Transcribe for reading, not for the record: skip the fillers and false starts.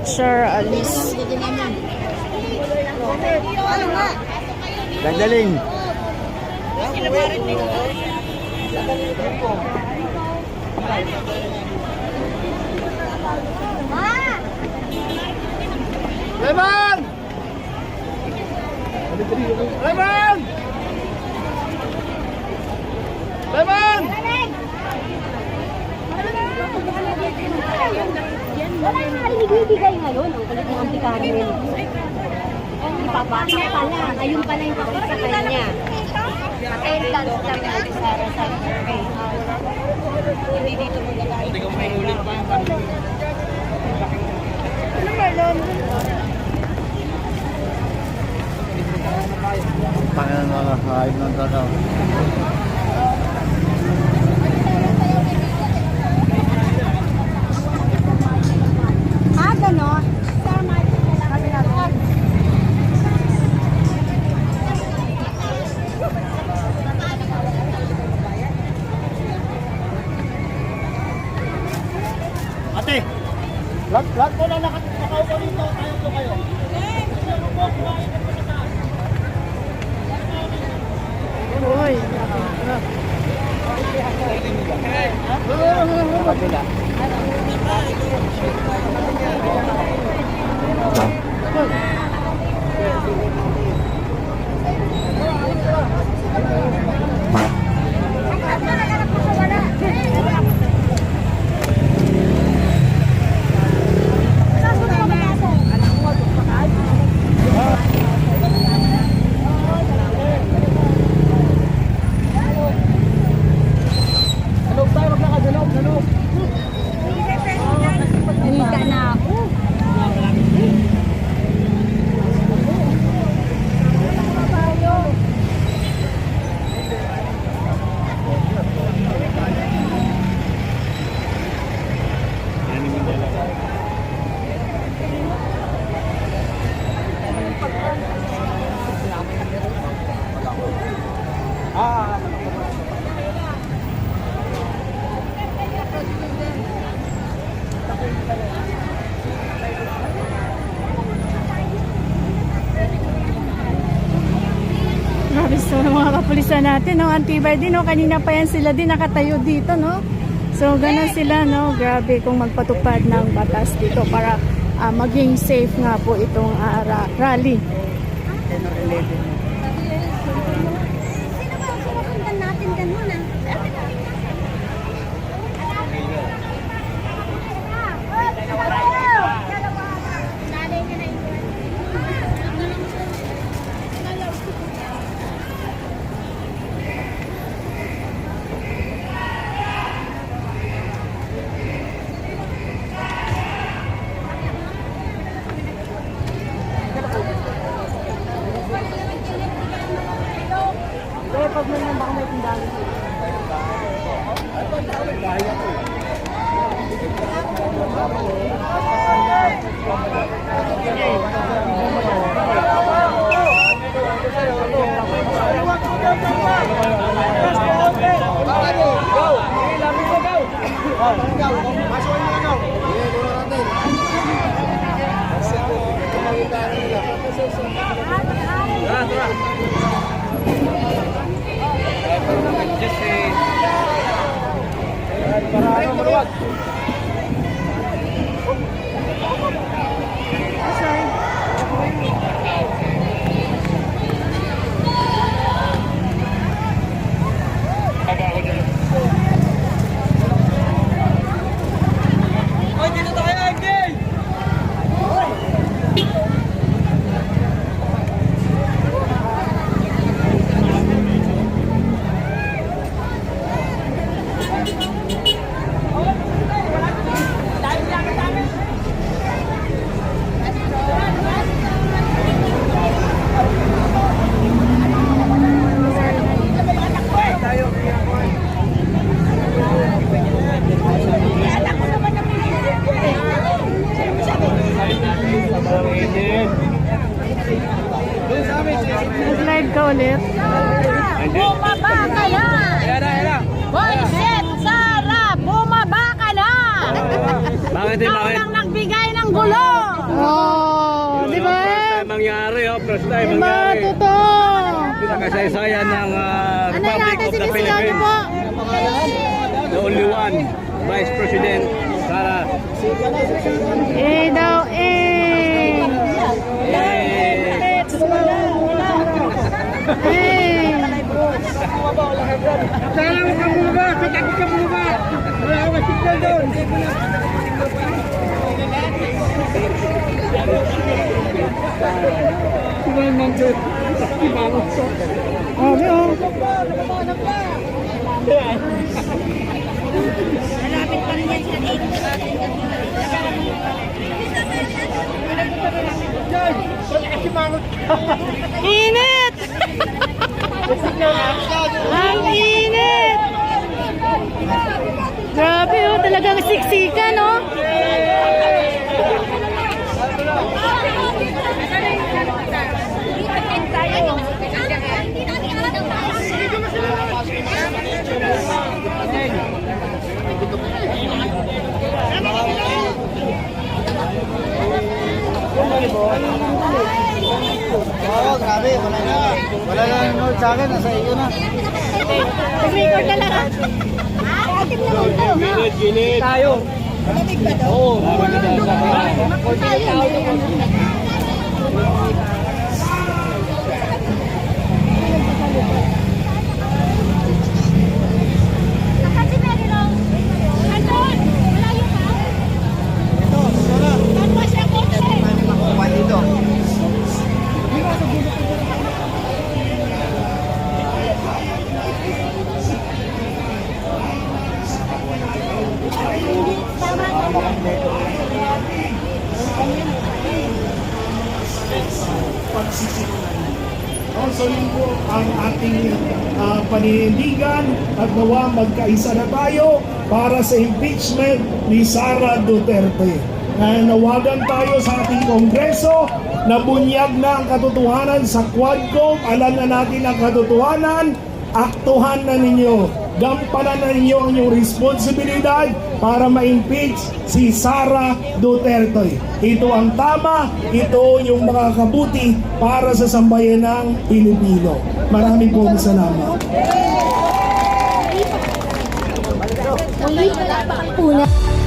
Richard Alice. Gagaling. Lemon! Lemon! Lemon! Wala yung naibibigay ngayon. Ang kulit ng amplikano yun. Ipapakita pala. Ayun pala yung pakita sa kanya. Attendance lang natin sa survey. Hindi dito mo gagawin. Hindi ko may ulit pa. Ano Marlon? Tangan na nakakain ng tataw. Ganon. Ate! Lahat ko na nakaupo dito. Tayo po kayo. Uy. Higa na ako. Grabe so mga kapulisan natin, no? Antibay din, no? Kanina pa yan sila din nakatayo dito, no? So, ganun sila, no? Grabe kung magpatupad ng batas dito para maging safe nga po itong rally. 10 or 11. Sino ba ang sinasundan natin ganun ah? Pag may baka may tindahan. Nag-live ka ulit? Bumaba ka na! Boy, Chef Sara, bumaba ka na! Bakit? Ikaw lang nagbigay ng gulo! Oh, di ba? First time mangyari, first time Di ba? mangyari. Totoo. Pinakasaysayan ng Ano Republic natin of the sinisigaw niyo po? Philippines. The only one, Vice President Sara. Eh daw, eh. Eh, Eh. Sana ka bumaba, sakit ka bumaba. Wala ka signal doon. Sabi oh. Malapit pa rin yan sa dito. Init! Ang init! Grabe oh, talagang siksika, no? Oo, grabe, wala na. Wala na nanonood sa akin, nasa iyo na. Nag-record na lang. ginit. Tayo. Oo, malamig na daw. Makuha dito. Sundin po ang ating paninindigan at nawa magkaisa na tayo para sa impeachment ni Sara Duterte. Nanawagan tayo sa ating Kongreso na bunyag na ang katotohanan sa Quadcom. Alam na natin ang katotohanan, aktuhan na ninyo. Gampanan na ninyo ang inyong responsibilidad para ma-impeach si Sara Duterte. Ito ang tama, ito yung makakabuti para sa sambayanang Pilipino. Maraming po salamat. Una.